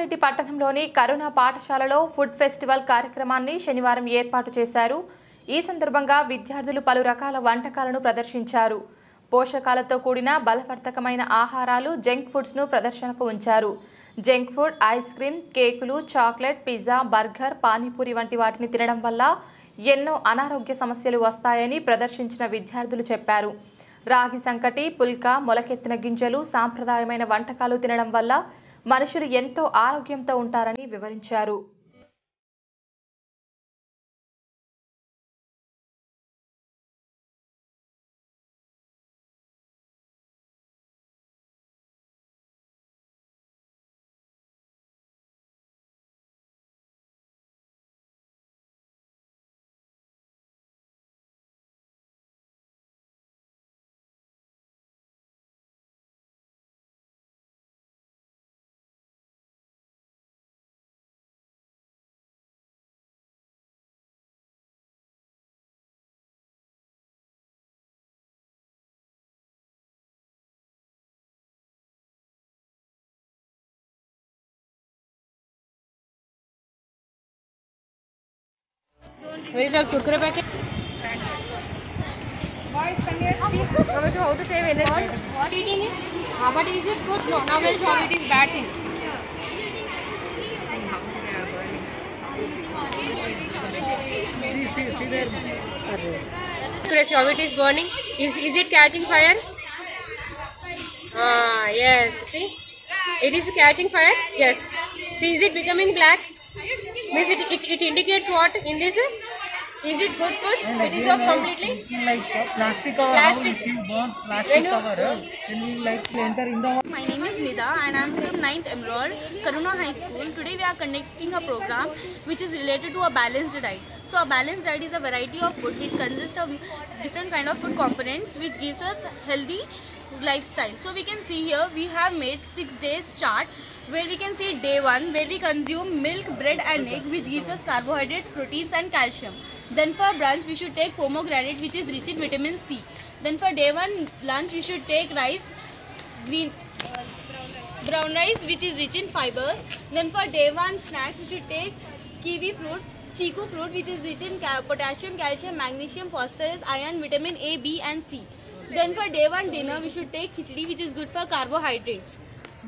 రంగారెడ్డి పట్టణంలోని కరుణ పాఠశాలలో food festival కార్యక్రమాన్ని శనివారం ఏర్పాటు చేశారు. ఈ సందర్భంగా విద్యార్థులు పలు రకాల వంటకాలను ప్రదర్శించారు. పోషకాలతో కూడిన బలవర్ధకమైన ఆహారాలు జంక్ ఫుడ్స్ ను ప్రదర్శనకు ఉంచారు. జంక్ ఫుడ్, ఐస్ క్రీమ్, కేకులు, చాక్లెట్, పిజ్జా, బర్గర్, పానీపూరి వంటి వాటిని తినడం వల్ల ఎన్నో అనారోగ్య సమస్యలు వస్తాయని ప్రదర్శించిన విద్యార్థులు చెప్పారు. రాగి సంకటి, పుల్కా, మొలకెత్తిన గింజలు, సాంప్రదాయమైన వంటకాలు తినడం వల్ల మనుషులు ఎంతో ఆరోగ్యంతో ఉంటారని వివరించారు. Where is our kurkure packet? Boys, come here. How to save energy? What eating is? But is it good? No. Now we'll show it is bad thing. See there. Crazy, how it is burning? Is it catching fire? Yes. See, it is catching fire. Yes. See, is it becoming black? Means it indicates what in this? Is it good food? It is of completely like plastic cover. Plastic. If you burn plastic cover, then we like to enter in the. My name is Nida and I am from 9th Emerald, Karuna High School. Today we are conducting a program which is related to a balanced diet. So a balanced diet is a variety of food which consists of different kind of food components which gives us healthy lifestyle. So we can see here we have made 6 days chart where we can see day 1 where we consume milk, bread and egg which gives us carbohydrates, proteins and calcium. Then for brunch we should take pomegranate which is rich in vitamin C. Then for day 1 lunch we should take rice, brown rice which is rich in fibers. Then for day 1 snacks we should take kiwi fruit, chiku fruit which is rich in potassium, calcium, magnesium, phosphorus, iron, vitamin A, B and C. Then for day 1 dinner we should take khichdi which is good for carbohydrates.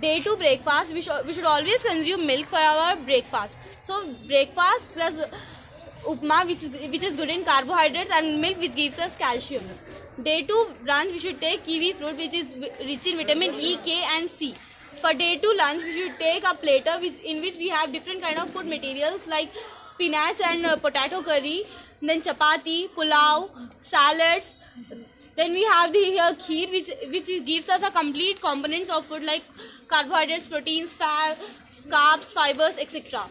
Day 2 breakfast we should always consume milk for our breakfast. So breakfast plus upma which is good in carbohydrates and milk which gives us calcium. Day 2 brunch we should take kiwi fruit which is rich in vitamin E, K and C. For day 2 lunch we should take a platter in which we have different kind of food materials like spinach and potato curry, then chapati, pulao, salads. Then we have here kheer which gives us a complete components of food like carbohydrates, proteins, fat, carbs, fibers, etc.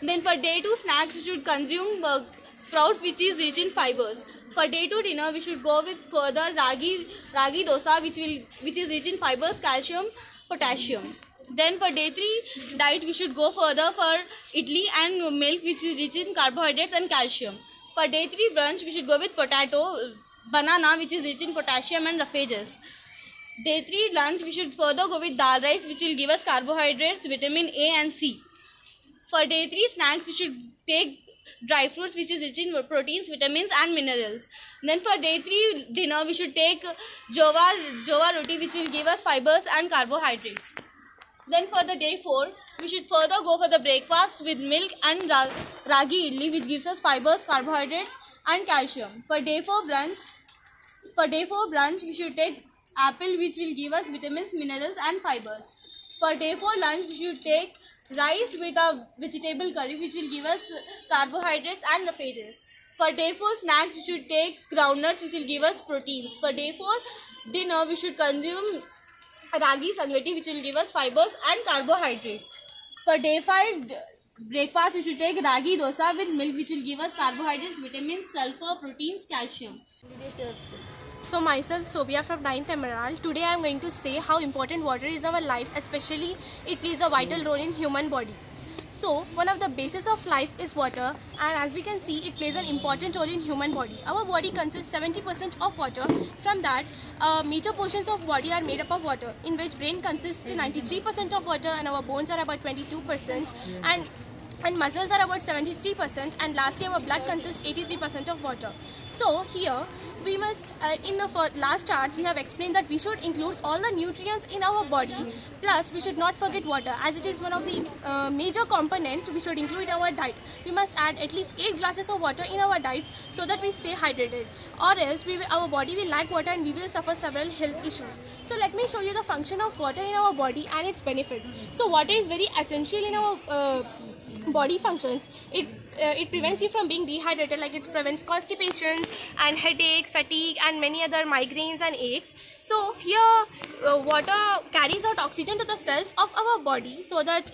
Then for day 2 snacks we should consume sprouts which is rich in fibers. For day 2 dinner we should go with further ragi dosa which is rich in fibers, calcium, potassium. Then for day 3 diet we should go further for idli and milk which is rich in carbohydrates and calcium. For day 3 brunch we should go with banana which is rich in potassium and raphages. Day 3 lunch we should further go with dal rice which will give us carbohydrates, vitamin A and C. For day 3 snacks we should take dry fruits which is rich in proteins, vitamins and minerals. Then for day 3 dinner we should take jowar roti which will give us fibers and carbohydrates. Then for the day 4 we should further go for the breakfast with milk and ragi idli which gives us fibers, carbohydrates and calcium. For day 4 brunch we should take apple which will give us vitamins, minerals and fibers. For day 4 lunch we should take rice with a vegetable curry which will give us carbohydrates and raphages. For day 4 snacks we should take groundnuts which will give us proteins. For day 4 dinner we should consume ragi sangati which will give us fibers and carbohydrates. For day 5 breakfast we should take ragi dosa with milk which will give us carbohydrates, vitamins, sulfur, proteins, calcium. So myself Sophia from 9th Emerald. Today I am going to say how important water is our life, especially it plays a vital role in human body. So one of the basis of life is water, and as we can see, it plays an important role in human body. Our body consists 70% of water. From that, major portions of body are made up of water, in which brain consists 93% of water, and our bones are about 22%, and muscles are about 73%, and lastly our blood consists 83% of water. So here we must, in the last charts we have explained that we should include all the nutrients in our body, plus we should not forget water, as it is one of the major component we should include in our diet. We must add at least 8 glasses of water in our diets so that we stay hydrated, or else our body will lack water and we will suffer several health issues. So let me show you the function of water in our body and its benefits. So water is very essential in our body functions. It prevents you from being dehydrated, like it prevents constipation and headache, fatigue, and many other migraines and aches. So here water carries out oxygen to the cells of our body so that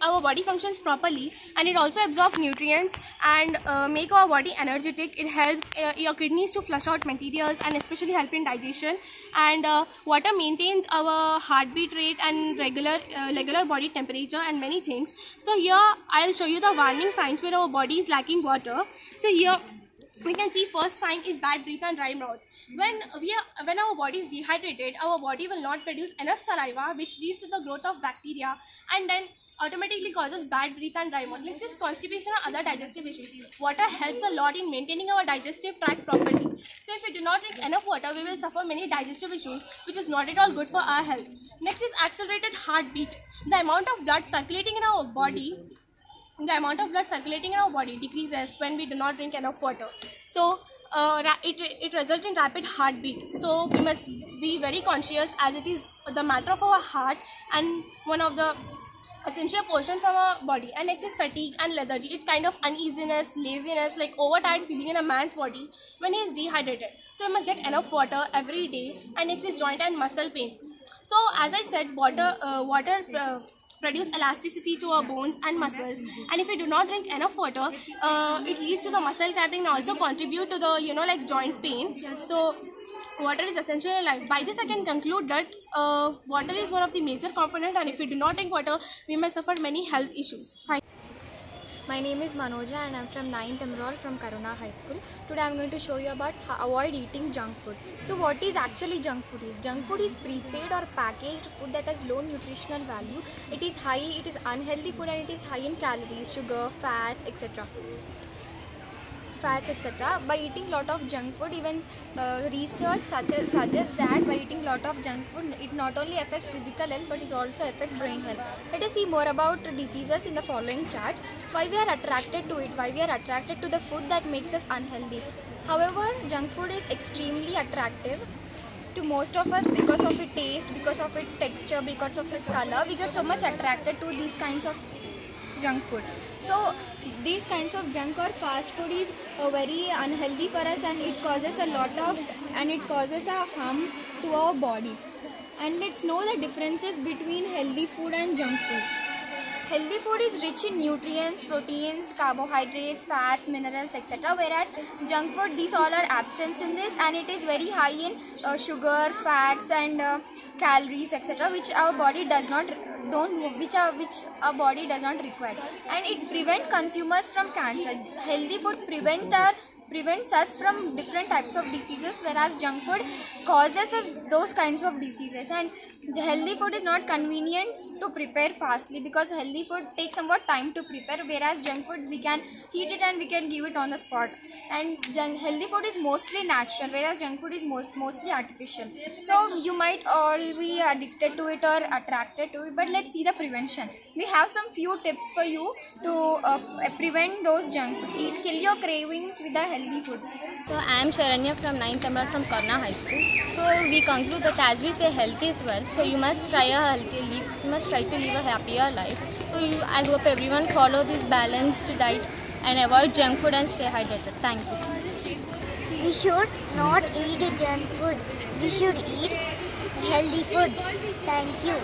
our body functions properly, and it also absorbs nutrients and make our body energetic. It helps your kidneys to flush out materials and especially help in digestion, and water maintains our heartbeat rate and regular body temperature and many things. So here I'll show you the warning signs where our body is lacking water. So here we can see first sign is bad breath and dry mouth. When our body is dehydrated, our body will not produce enough saliva, which leads to the growth of bacteria and then automatically causes bad breath and dry mouth. Next is constipation or other digestive issues. Water helps a lot in maintaining our digestive tract properly. So if we do not drink enough water, we will suffer many digestive issues, which is not at all good for our health. Next is accelerated heartbeat. The amount of blood circulating in our body decreases when we do not drink enough water. So it results in rapid heartbeat. So we must be very conscious, as it is the matter of our heart and one of the essential portion from our body. And next is fatigue and lethargy. It kind of uneasiness, laziness, like overtired feeling in a man's body when he is dehydrated. So we must get enough water every day. And next is joint and muscle pain. So as I said, water produce elasticity to our bones and muscles, and if we do not drink enough water, it leads to the muscle cramping and also contribute to the joint pain. So water is essential in life. By this I can conclude that water is one of the major component, and if we do not drink water, we may suffer many health issues. Thank you. My name is Manoja and I am from 9th Emerald from Karuna High School. Today I am going to show you about how avoid eating junk food. So what is actually junk food is? Junk food is prepared or packaged food that has low nutritional value. It is unhealthy food, and it is high in calories, sugar, fats, etc. By eating lot of junk food, even research suggests that by eating lot of junk food, it not only affects physical health but it also affects brain health. Let us see more about diseases in the following charts. Why we are attracted to it, why we are attracted to the food that makes us unhealthy. However, junk food is extremely attractive to most of us because of its taste, because of its texture, because of its color. We get so much attracted to these kinds of junk food. So these kinds of junk or fast food is very unhealthy for us, and it causes a harm to our body. And let's know the differences between healthy food and junk food. Healthy food is rich in nutrients, proteins, carbohydrates, fats, minerals, etc. Whereas junk food, these all are absent in this, and it is very high in sugar, fats, and calories, etc., which our body does not require, and it prevents consumers from cancer. Healthy food prevents us from different types of diseases, whereas junk food causes us those kinds of diseases. And healthy food is not convenient to prepare fastly, because healthy food takes somewhat time to prepare, whereas junk food we can heat it and we can give it on the spot. And healthy food is mostly natural, whereas junk food is mostly artificial. So you might all be addicted to it or attracted to it, but let's see the prevention. We have some few tips for you to prevent those junk food. Kill your cravings with the healthy food. So I am Sharanya from 9th Emerald from Karuna High School. So we conclude that as we say, health is wealth. So you must try to live a happier life. So I hope everyone follow this balanced diet and avoid junk food and stay hydrated. Thank you. We should not eat junk food. We should eat healthy food. Thank you.